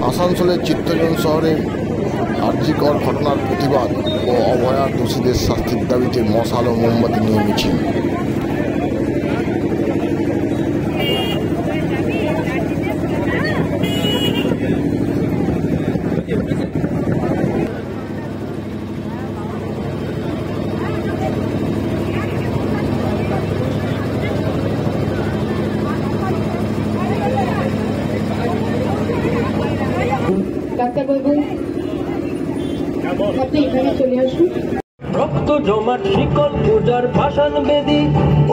আসানসোলের চিত্তরঞ্জন শহরের আরজিকর ঘটনার প্রতিবাদ ও অভয়ার দোষীদের শাস্তির দাবিতে মশাল ও মোমবাতি নিয়ে মিছিল। ডাক্তারবাবু আপনি এখানে চলে আসুন। রক্ত জমাট শিকল পূজার পাষাণ বেদী,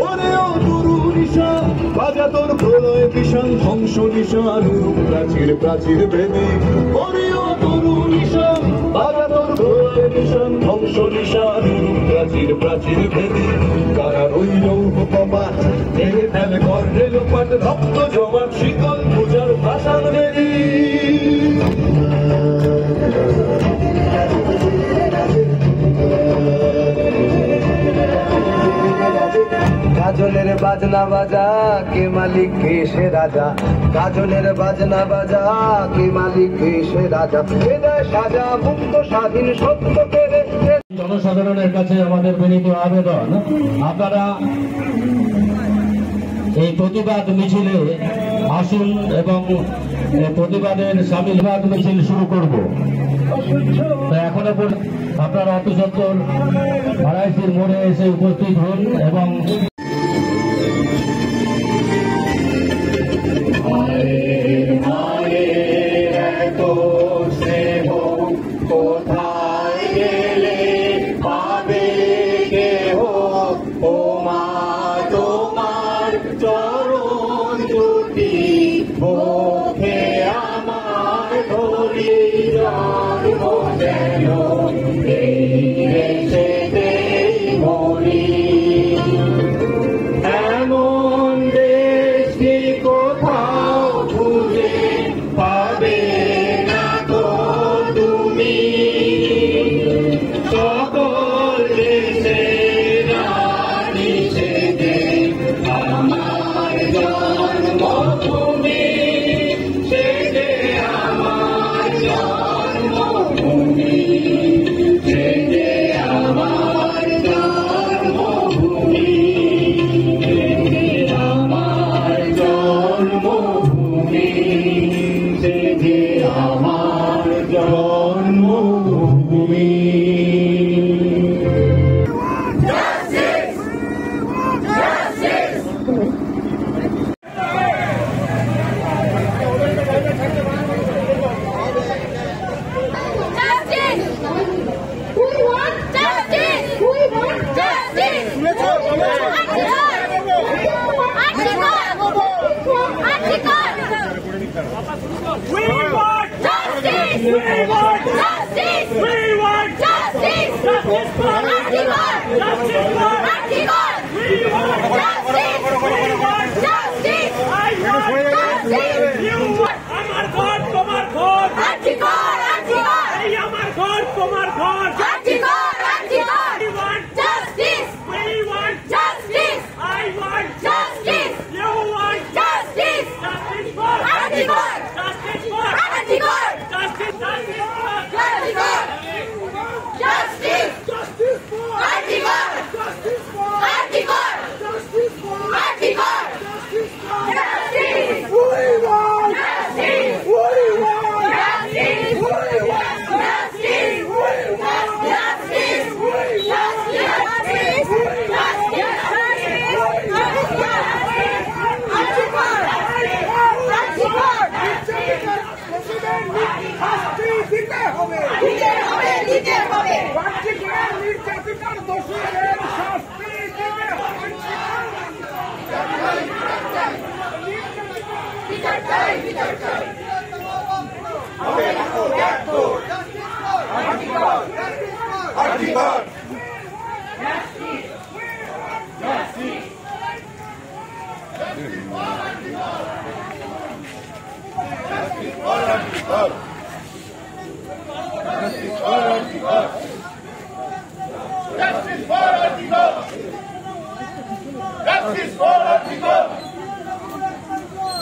ওরে ও তরুণিশা বাজা তোর প্রলয় ভীষণ ধ্বংস নিশান প্রাচীর প্রাচীর বেদী, ওরে ও তরুণিশা বাজা তোর প্রলয় ভীষণ ধ্বংস নিশান প্রাচীর প্রাচীর বেদী। কারা রইল কপাট ভেঙে ফেলে কর্ণে লোপাট, রক্ত জমাট শিকল পূজার পাষাণ বেদী। গাজলের বাজনা বাজা কে মালিক কে সে রাজা, গাজলের বাজনা বাজা কে মালিক কে সে রাজা, হৃদয় সাজা মুক্ত স্বাধীন সত্য পেরে। জনসাধারণের কাছে আমাদের বিনীত আবেদন, আপনারা এই প্রতিবাদ মিছিলে আসুন এবং প্রতিবাদের সামিল মিছিল শুরু করব। এখনো আপনারা অতি সত্তর আড়াইশির মোড়ে এসে উপস্থিত হন এবং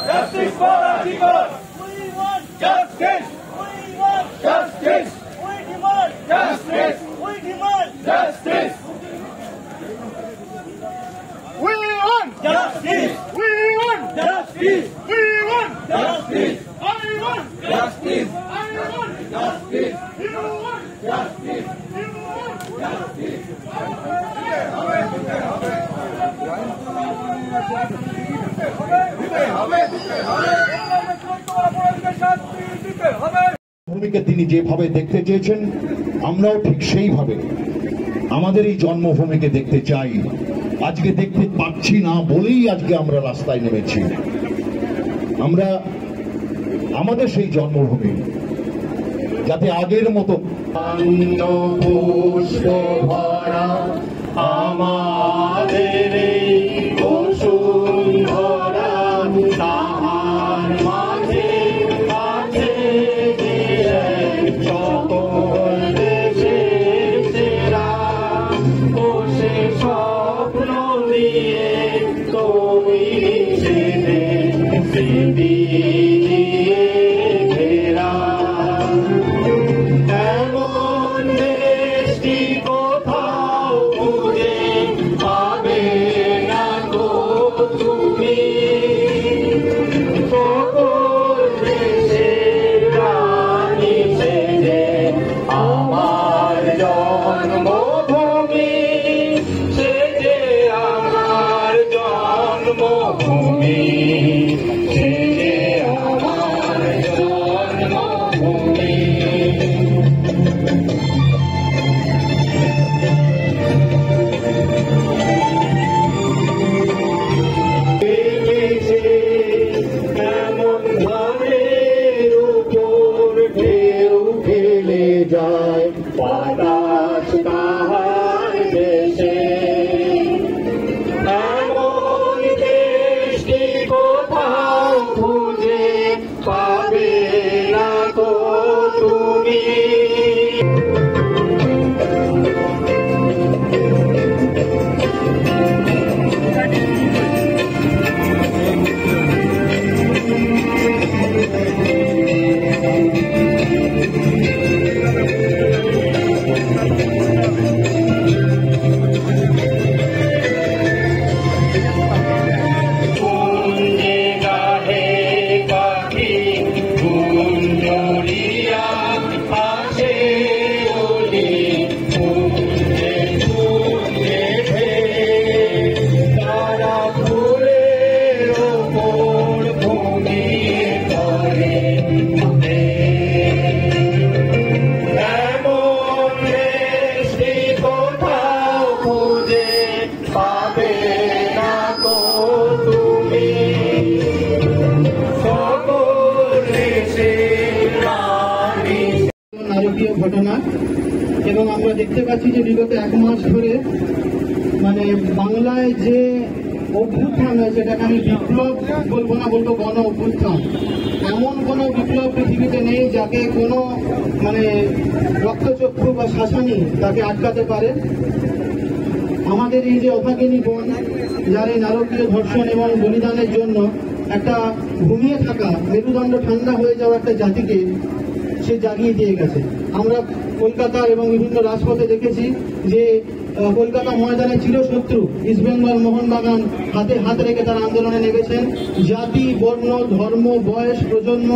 Justice for Antigone! We want justice! ভূমিকে তিনি যেভাবে দেখতে চেয়েছেন আমরাও ঠিক সেইভাবে আমাদের এই জন্মভূমিকে দেখতে চাই। আজকে দেখতে পাচ্ছি না বলেই আজকে আমরা রাস্তায় নেমেছি। আমরা আমাদের সেই জন্মভূমি যাতে আগের মতো পুষ্প ভরা আমাদের বসুন্ধরা তাহার মাঝে আছে সকল দেশের সেরা বসে স্বপ্ন দিয়ে তৈরি স্মৃতি দিয়ে ঘেরা এমন দেশটি কোথাও খুঁজে পাবে না গো তুমি। সকল দেশের রানী সেজে আমার জন্মভূমি সেজে আমার জন্মভূমি সেজে আমার জন্মভূমি। এমন ধানের উপর ঢেউ খেলে যায় বাতাস তাহার দেশে এমন দেশটি কোথাও খুঁজে পাবে না তো তুমি। নারকীয় ঘটনা এবং আমরা দেখতে পাচ্ছি যে বিগত 1 মাস ধরে মানে বাংলায় যে অভ্যুত্থান হয়েছে সেটাকে আমি বিপ্লব বলবো না, বলবো গণ অভ্যুত্থান। এমন কোনো বিপ্লব পৃথিবীতে নেই যাকে কোনো মানে রক্তচক্ষু বা শাসানি তাকে আটকাতে পারে। আমাদের এই যে অভাগিনী বোন যার এই নারকীয় ধর্ষণ এবং বলিদানের জন্য একটা ঘুমিয়ে থাকা মেরুদণ্ড ঠান্ডা হয়ে যাওয়া একটা জাতিকে সে জাগিয়ে দিয়ে গেছে। আমরা কলকাতা এবং বিভিন্ন রাজপথে দেখেছি যে কলকাতা ময়দানে চিরশত্রু ইস্টবেঙ্গল মোহনবাগান হাতে হাত রেখে তারা আন্দোলনে নেমেছেন। জাতি, বর্ণ, ধর্ম, বয়স, প্রজন্ম,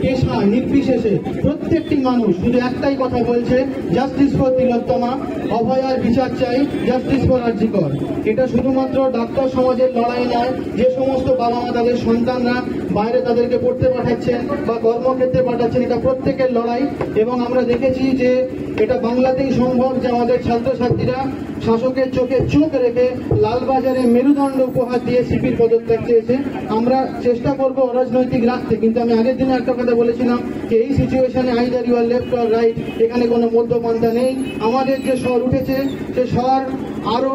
পেশা নির্বিশেষে প্রত্যেকটি মানুষ শুধু একটাই কথা বলছে, জাস্টিস ফর তিলোত্তমা, অভয়ার বিচার চাই, জাস্টিস ফর আরজি কর। এটা শুধুমাত্র ডাক্তার সমাজের লড়াই নয়, যে সমস্ত বাবা মা তাদের সন্তানরা বাইরে তাদেরকে পড়তে পাঠাচ্ছেন বা কর্মক্ষেত্রে পাঠাচ্ছেন, এটা প্রত্যেকের লড়াই। এবং আমরা দেখেছি যে এটা বাংলাতেই সম্ভব যে আমাদের ছাত্রছাত্রীরা শাসকের চোখে চোখ রেখে লালবাজারে মেরুদণ্ড উপহার দিয়ে সিপির পদত্যাগ চেয়েছে। আমরা চেষ্টা করব অরাজনৈতিক রাখতে, কিন্তু আমি আগের দিনে একটা কথা বলেছিলাম যে এই সিচুয়েশনে either you are left or right, এখানে কোনো মধ্যপন্থা নেই। আমাদের যে স্বর উঠেছে সে স্বর আরো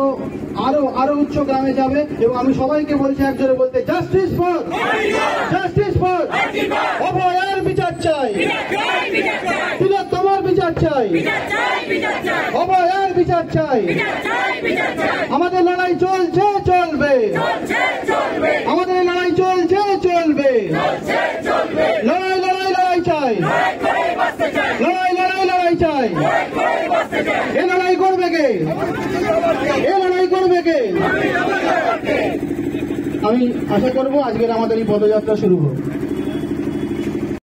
আরো আরো উচ্চ গ্রামে যাবে এবং আমি সবাইকে বলছি একজোরে বলতে, জাস্টিস ফর, জাস্টিস ফর, অভয়ার বিচার চাই, তিলোত্তমার বিচার চাই, অভয়ার বিচার চাই। আমাদের লড়াই চলছে, চলবে, আমাদের লড়াই চলছে, চলবে। লড়াই লড়াই লড়াই চাই, লড়াই লড়াই লড়াই চাই। এ লড়াই করবে কে? এ লড়াই করবে কে? আমি আশা করবো আজকের আমাদের এই পদযাত্রা শুরু হোক।